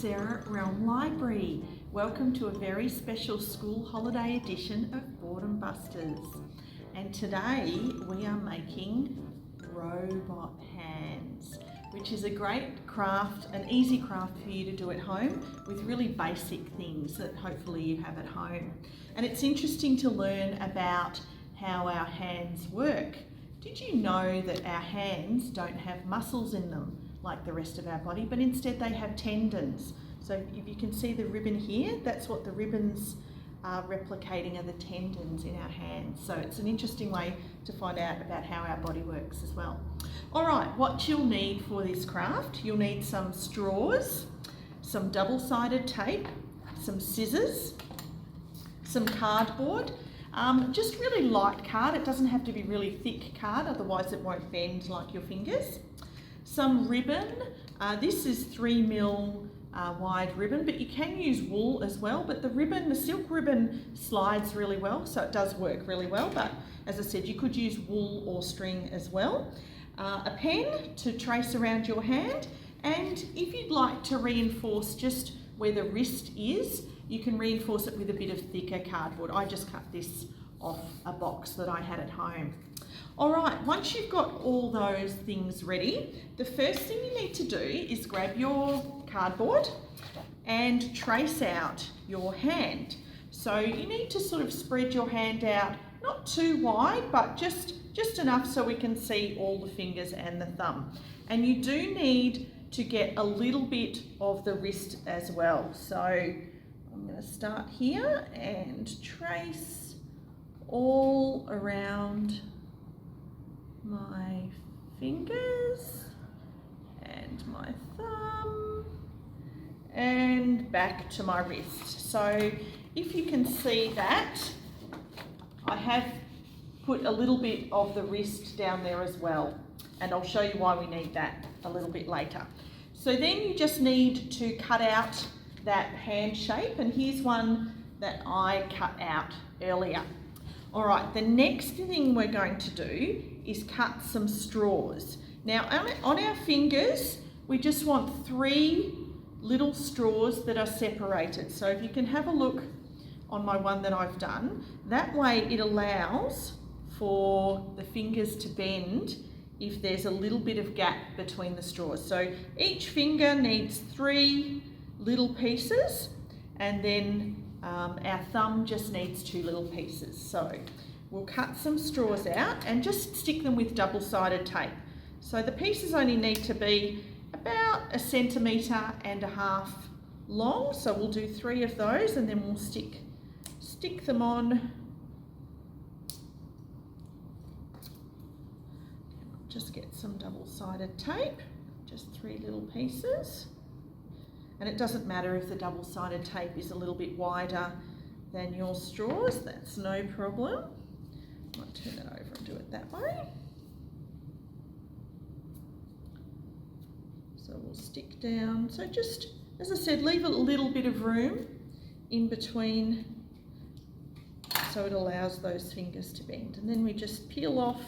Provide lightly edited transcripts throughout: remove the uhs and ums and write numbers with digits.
Sarah at Realm Library. Welcome to a very special school holiday edition of Boredom Busters. And today we are making robot hands, which is a great craft, an easy craft for you to do at home with really basic things that hopefully you have at home. And it's interesting to learn about how our hands work. Did you know that our hands don't have muscles in them like the rest of our body, but instead they have tendons? So if you can see the ribbon here, that's what the ribbons are replicating, are the tendons in our hands. So it's an interesting way to find out about how our body works as well. All right, what you'll need for this craft, you'll need some straws, some double-sided tape, some scissors, some cardboard, just really light card. It doesn't have to be really thick card, otherwise it won't bend like your fingers. Some ribbon, this is 3mm wide ribbon, but you can use wool as well, but the silk ribbon slides really well, so it does work really well, but as I said, you could use wool or string as well. A pen to trace around your hand, and if you'd like to reinforce just where the wrist is, you can reinforce it with a bit of thicker cardboard. I just cut this off a box that I had at home. All right, once you've got all those things ready, the first thing you need to do is grab your cardboard and trace out your hand. So you need to sort of spread your hand out, not too wide, but just enough so we can see all the fingers and the thumb. And you do need to get a little bit of the wrist as well. So I'm going to start here and trace all around my fingers and my thumb and back to my wrist. So if you can see that, I have put a little bit of the wrist down there as well, and I'll show you why we need that a little bit later. So then you just need to cut out that hand shape, and here's one that I cut out earlier. All right, the next thing we're going to do is cut some straws. Now on our fingers, we just want 3 little straws that are separated. So if you can have a look on my one that I've done, that way it allows for the fingers to bend if there's a little bit of gap between the straws. So each finger needs 3 little pieces, and then our thumb just needs 2 little pieces. So we'll cut some straws out and just stick them with double-sided tape. So the pieces only need to be about 1.5 centimetres long. So we'll do 3 of those, and then we'll stick them on. Just get some double-sided tape, just 3 little pieces. And it doesn't matter if the double-sided tape is a little bit wider than your straws, that's no problem. I might turn it over and do it that way. So we'll stick down. So just, as I said, leave a little bit of room in between so it allows those fingers to bend. And then we just peel off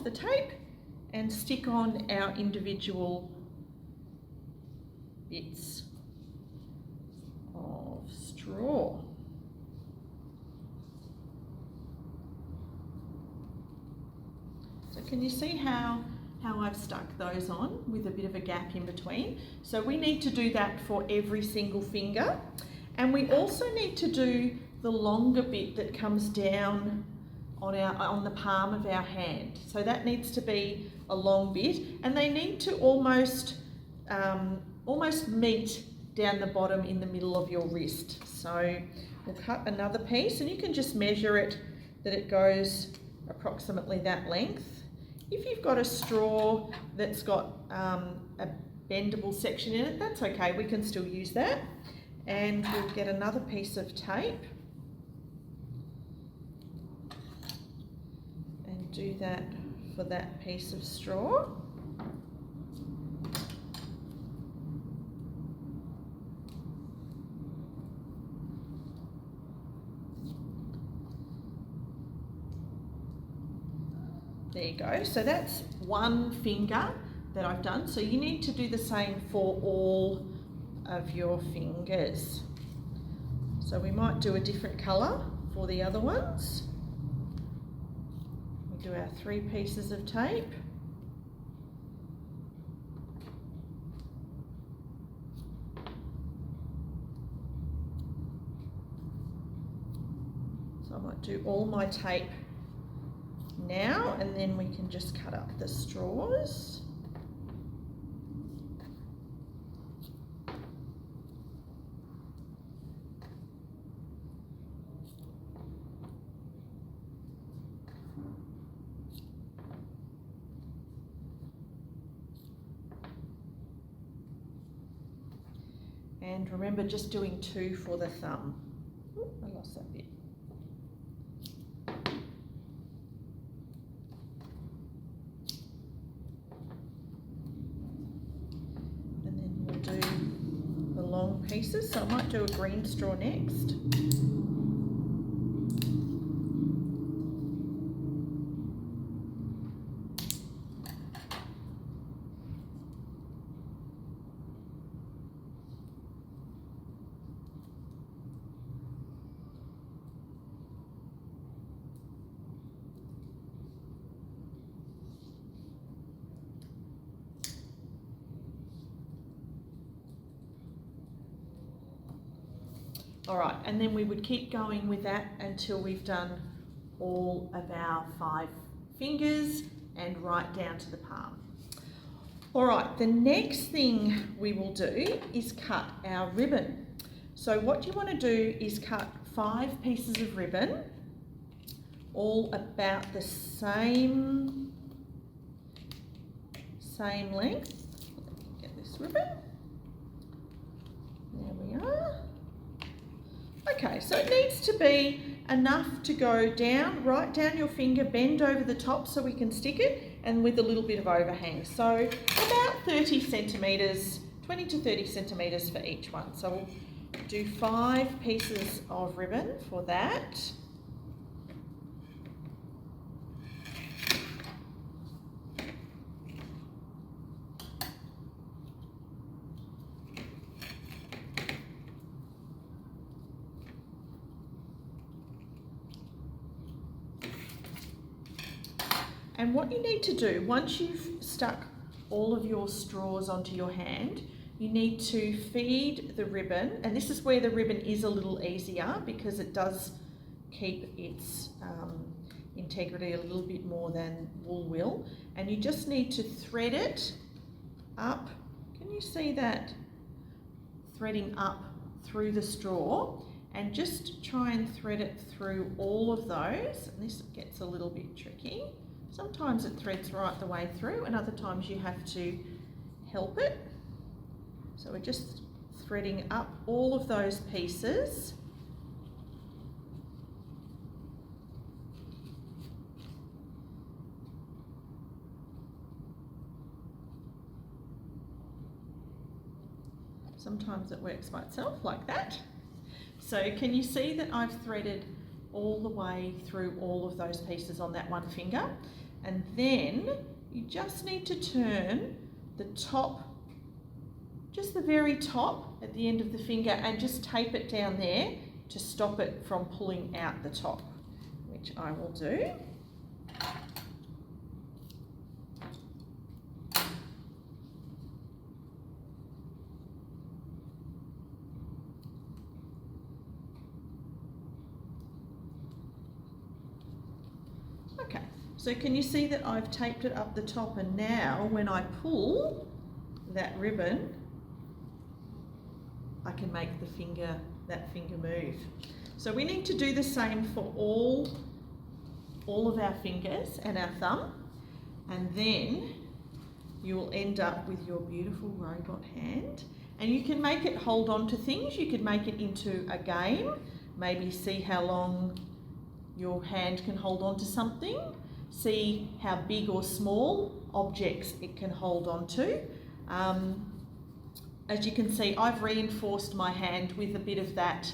the tape and stick on our individual bits of straw. So can you see how I've stuck those on with a bit of a gap in between? So we need to do that for every single finger, and we also need to do the longer bit that comes down on the palm of our hand. So that needs to be a long bit, and they need to almost meet down the bottom in the middle of your wrist. So we'll cut another piece, and you can just measure it that it goes approximately that length. If you've got a straw that's got a bendable section in it, that's okay, we can still use that. And we'll get another piece of tape and do that for that piece of straw. There you go. So that's one finger that I've done. So you need to do the same for all of your fingers. So we might do a different colour for the other ones. We do our 3 pieces of tape. So I might do all my tape now, and then we can just cut up the straws. And remember, just doing 2 for the thumb. Ooh, I lost that bit. And then we'll do the long pieces. So I might do a green straw next. All right, and then we would keep going with that until we've done all of our 5 fingers and right down to the palm. All right, the next thing we will do is cut our ribbon. So what you want to do is cut 5 pieces of ribbon, all about the same length. Let me get this ribbon. There we are. Okay, so it needs to be enough to go down, right down your finger, bend over the top so we can stick it, and with a little bit of overhang. So about 30 centimetres, 20 to 30 centimetres for each one. So we'll do 5 pieces of ribbon for that. And what you need to do, once you've stuck all of your straws onto your hand, you need to feed the ribbon, and this is where the ribbon is a little easier because it does keep its integrity a little bit more than wool will, and you just need to thread it up. Can you see that threading up through the straw? And just try and thread it through all of those, and this gets a little bit tricky. Sometimes it threads right the way through, and other times you have to help it. So we're just threading up all of those pieces. Sometimes it works by itself like that. So can you see that I've threaded all the way through all of those pieces on that one finger? And then you just need to turn the top, just the very top at the end of the finger, and just tape it down there to stop it from pulling out the top, which I will do. Okay, so can you see that I've taped it up the top, and now when I pull that ribbon, I can make that finger move. So we need to do the same for all of our fingers and our thumb, and then you will end up with your beautiful robot hand. And you can make it hold on to things. You could make it into a game, maybe see how long your hand can hold on to something, see how big or small objects it can hold on to. As you can see, I've reinforced my hand with a bit of that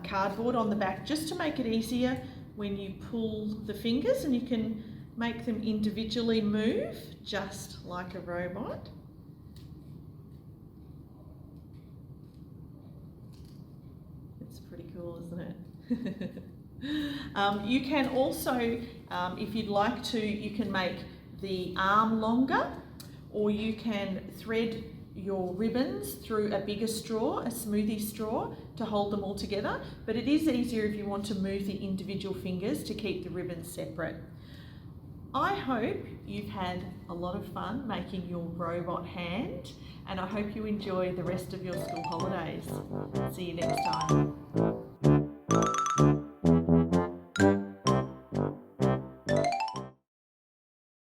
cardboard on the back just to make it easier when you pull the fingers, and you can make them individually move just like a robot. cool, isn't it? You can also, if you'd like to, you can make the arm longer, or you can thread your ribbons through a bigger straw, a smoothie straw, to hold them all together. But it is easier if you want to move the individual fingers to keep the ribbons separate. I hope you've had a lot of fun making your robot hand, and I hope you enjoy the rest of your school holidays. See you next time.